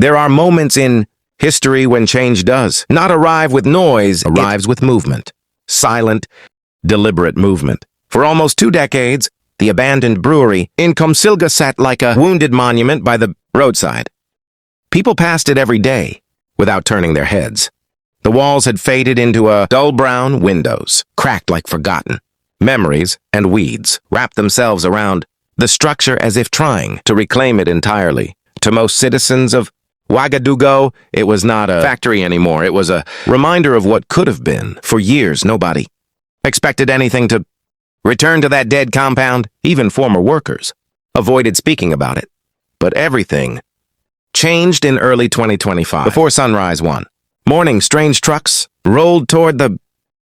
There are moments in history when change does not arrive with noise, arrives with movement. Silent, deliberate movement. For almost 2 decades, the abandoned brewery in Comsilga sat like a wounded monument by the roadside. People passed it every day without turning their heads. The walls had faded into a dull brown windows, cracked like forgotten. Memories and weeds wrapped themselves around the structure as if trying to reclaim it entirely. To most citizens of Ouagadougou, it was not a factory anymore. It was a reminder of what could have been. For years, nobody expected anything to return to that dead compound. Even former workers avoided speaking about it. But everything changed in early 2025. Before sunrise one morning, strange trucks rolled toward the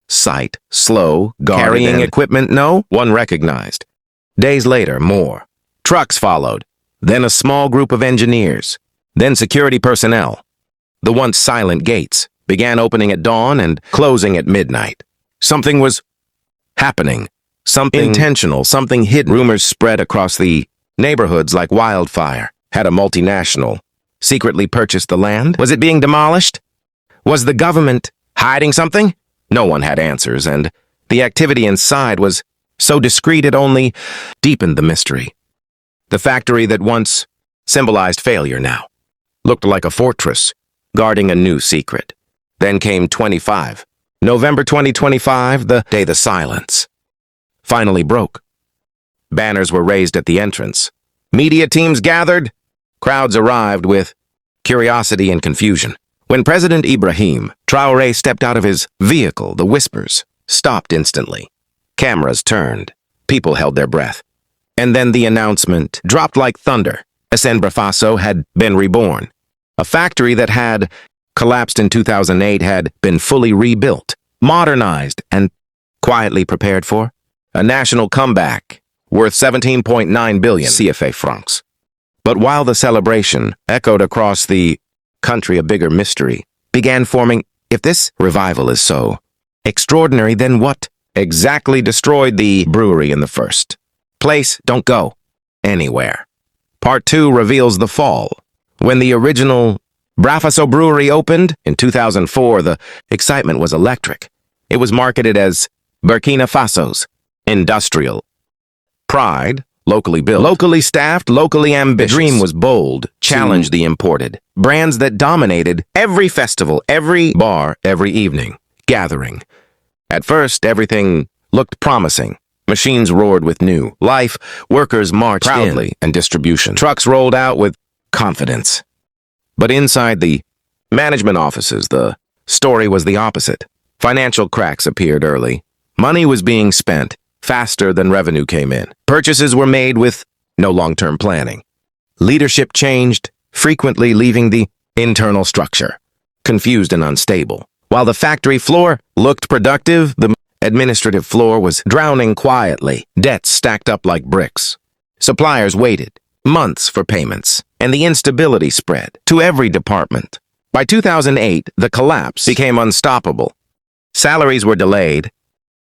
site, slow, carrying equipment no one recognized. Days later, more trucks followed, then a small group of engineers, then security personnel. The once silent gates began opening at dawn and closing at midnight. Something was happening, something intentional, something hidden. Rumors spread across the neighborhoods like wildfire. Had a multinational secretly purchased the land? Was it being demolished? Was the government hiding something? No one had answers, and the activity inside was so discreet it only deepened the mystery. The factory that once symbolized failure now looked like a fortress guarding a new secret. Then came November 2025, the day the silence finally broke. Banners were raised at the entrance. Media teams gathered. Crowds arrived with curiosity and confusion. When President Ibrahim Traore stepped out of his vehicle, the whispers stopped instantly. Cameras turned. People held their breath. And then the announcement dropped like thunder. Burkina Faso had been reborn. A factory that had collapsed in 2008 had been fully rebuilt, modernized, and quietly prepared for a national comeback worth 17.9 billion CFA francs. But while the celebration echoed across the country, a bigger mystery began forming. If this revival is so extraordinary, then what exactly destroyed the brewery in the first place? Don't go anywhere. Part 2 reveals the fall. When the original Brafaso brewery opened in 2004, the excitement was electric. It was marketed as Burkina Faso's industrial pride, locally built, locally staffed, locally ambitious. The dream was bold, challenged the imported brands that dominated every festival, every bar, every evening gathering. At first, everything looked promising. Machines roared with new life, workers marched proudly, and distribution trucks rolled out with confidence. But inside the management offices, the story was the opposite. Financial cracks appeared early. Money was being spent faster than revenue came in. Purchases were made with no long-term planning. Leadership changed, frequently leaving the internal structure confused and unstable. While the factory floor looked productive, the administrative floor was drowning quietly. Debts stacked up like bricks. Suppliers waited months for payments, and the instability spread to every department. By 2008, the collapse became unstoppable. Salaries were delayed.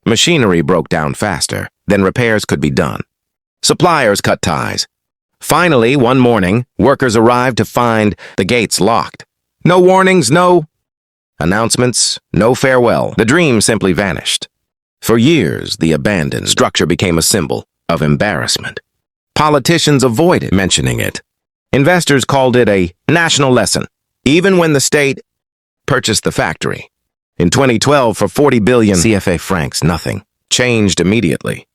Machinery broke down faster than repairs could be done. Suppliers cut ties. Finally, one morning, workers arrived to find the gates locked. No warnings, no announcements, no farewell. The dream simply vanished. For years, the abandoned structure became a symbol of embarrassment. Politicians avoided mentioning it. Investors called it a national lesson, even when the state purchased the factory. In 2012, for 40 billion CFA francs, nothing changed immediately.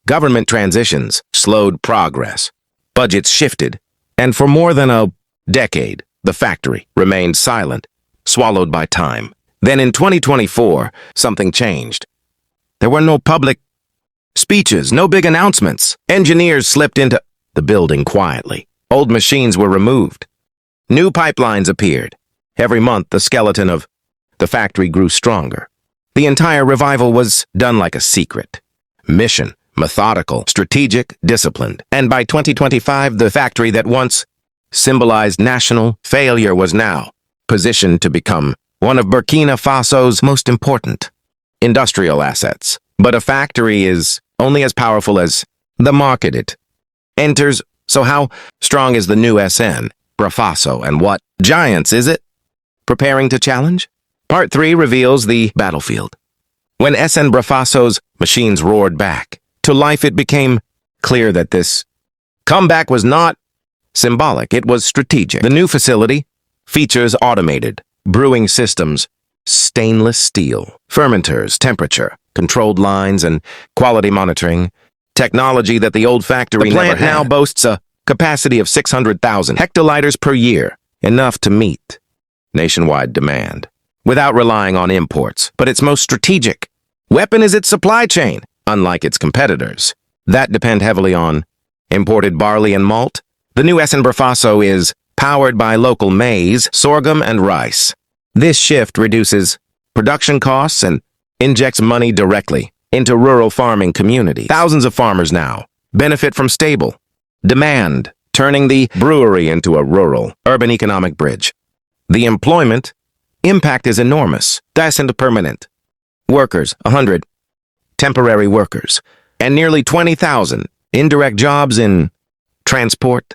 Government transitions slowed progress. Budgets shifted, and for more than a decade, the factory remained silent, swallowed by time. Then in 2024, something changed. There were no public speeches, no big announcements. Engineers slipped into the building quietly. Old machines were removed. New pipelines appeared. Every month, the skeleton of the factory grew stronger. The entire revival was done like a secret. Mission, methodical, strategic, disciplined. And by 2025, the factory that once symbolized national failure was now positioned to become one of Burkina Faso's most important industrial assets. But a factory is only as powerful as the market it enters. So how strong is the new SN? Brafaso, and what giants is it preparing to challenge? Part 3 reveals the battlefield. When SN Brafaso's machines roared back to life, it became clear that this comeback was not symbolic, it was strategic. The new facility features automated brewing systems, stainless steel, fermenters, temperature-controlled lines, and quality monitoring, technology that the old factory never had. The plant now boasts a capacity of 600,000 hectoliters per year, enough to meet nationwide demand, without relying on imports. But its most strategic weapon is its supply chain, unlike its competitors that depend heavily on imported barley and malt. The new SN Brafaso is powered by local maize, sorghum, and rice. This shift reduces production costs and injects money directly into rural farming communities. Thousands of farmers now benefit from stable demand, turning the brewery into a rural-urban economic bridge. The employment impact is enormous. That's into permanent workers, 100 temporary workers, and nearly 20,000 indirect jobs in transport,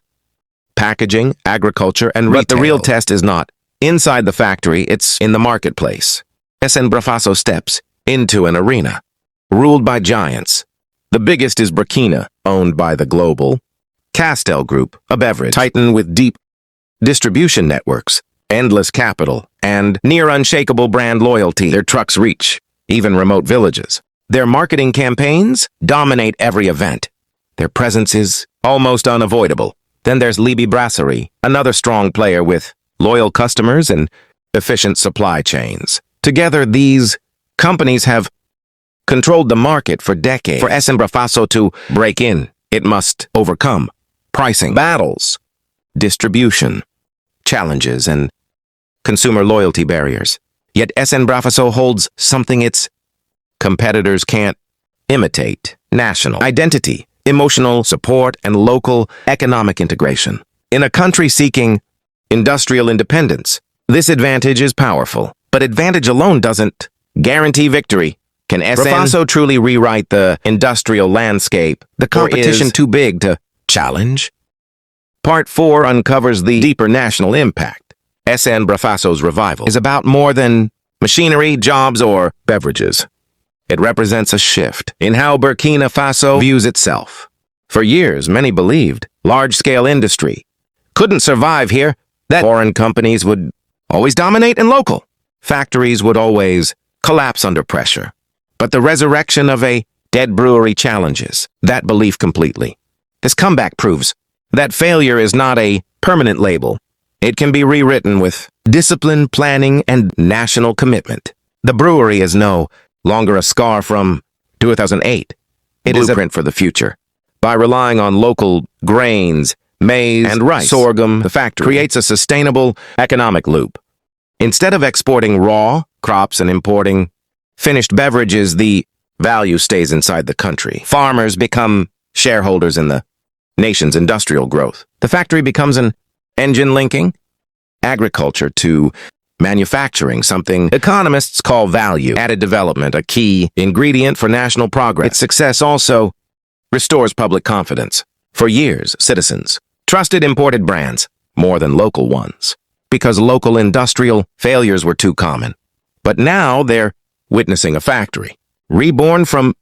packaging, agriculture, and retail. But the real test is not inside the factory, it's in the marketplace. SN Brafaso steps into an arena ruled by giants. The biggest is Burkina, owned by the Global Traore Group, a beverage titan with deep distribution networks, endless capital, and near unshakable brand loyalty. Their trucks reach even remote villages. Their marketing campaigns dominate every event. Their presence is almost unavoidable. Then there's Libby Brasserie, another strong player with loyal customers and efficient supply chains. Together, these companies have controlled the market for decades. For SN Brafaso to break in, it must overcome pricing battles, distribution challenges, and consumer loyalty barriers. Yet SN Brafaso holds something its competitors can't imitate: national identity, emotional support, and local economic integration. In a country seeking industrial independence, this advantage is powerful. But advantage alone doesn't guarantee victory. Can SN Brafaso truly rewrite the industrial landscape? The competition too big to challenge? Part 4 uncovers the deeper national impact. SN Brafaso's revival is about more than machinery, jobs, or beverages. It represents a shift in how Burkina Faso views itself. For years, many believed large-scale industry couldn't survive here, that foreign companies would always dominate and local factories would always collapse under pressure. But the resurrection of a dead brewery challenges that belief completely. This comeback proves that failure is not a permanent label. It can be rewritten with discipline, planning, and national commitment. The brewery is no longer a scar from 2008. It is a blueprint for the future. By relying on local grains, maize, and rice, sorghum, the factory creates a sustainable economic loop. Instead of exporting raw crops and importing finished beverages, the value stays inside the country. Farmers become shareholders in the nation's industrial growth. The factory becomes an engine linking agriculture to manufacturing, something economists call value-added development, a key ingredient for national progress. Its success also restores public confidence. For years, citizens trusted imported brands more than local ones because local industrial failures were too common. But now they're witnessing a factory reborn from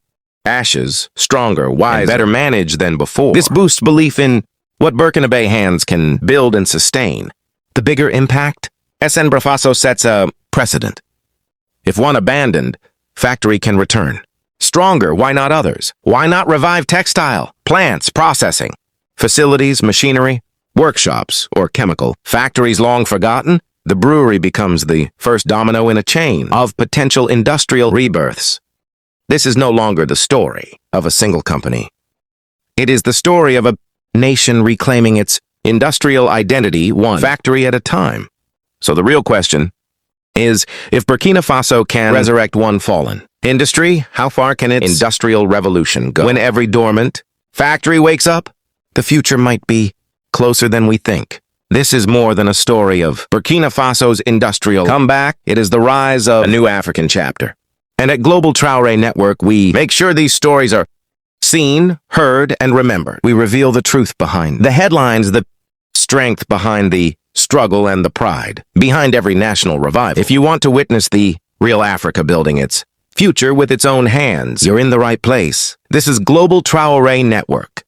ashes, stronger, wiser, and better managed than before. This boosts belief in what Burkina hands can build and sustain. The bigger impact? SN Brafaso sets a precedent. If one abandoned, factory can return. Stronger, why not others? Why not revive textile, plants, processing, facilities, machinery, workshops, or chemical factories long forgotten? The brewery becomes the first domino in a chain of potential industrial rebirths. This is no longer the story of a single company. It is the story of a nation reclaiming its industrial identity one factory at a time. So the real question is, if Burkina Faso can resurrect one fallen industry, how far can its industrial revolution go? When every dormant factory wakes up, the future might be closer than we think. This is more than a story of Burkina Faso's industrial comeback. It is the rise of a new African chapter. And at Global Traore Network, we make sure these stories are seen, heard, and remembered. We reveal the truth behind the headlines, the strength behind the struggle and the pride behind every national revival. If you want to witness the real Africa building its future with its own hands, you're in the right place. This is Global Traore Network.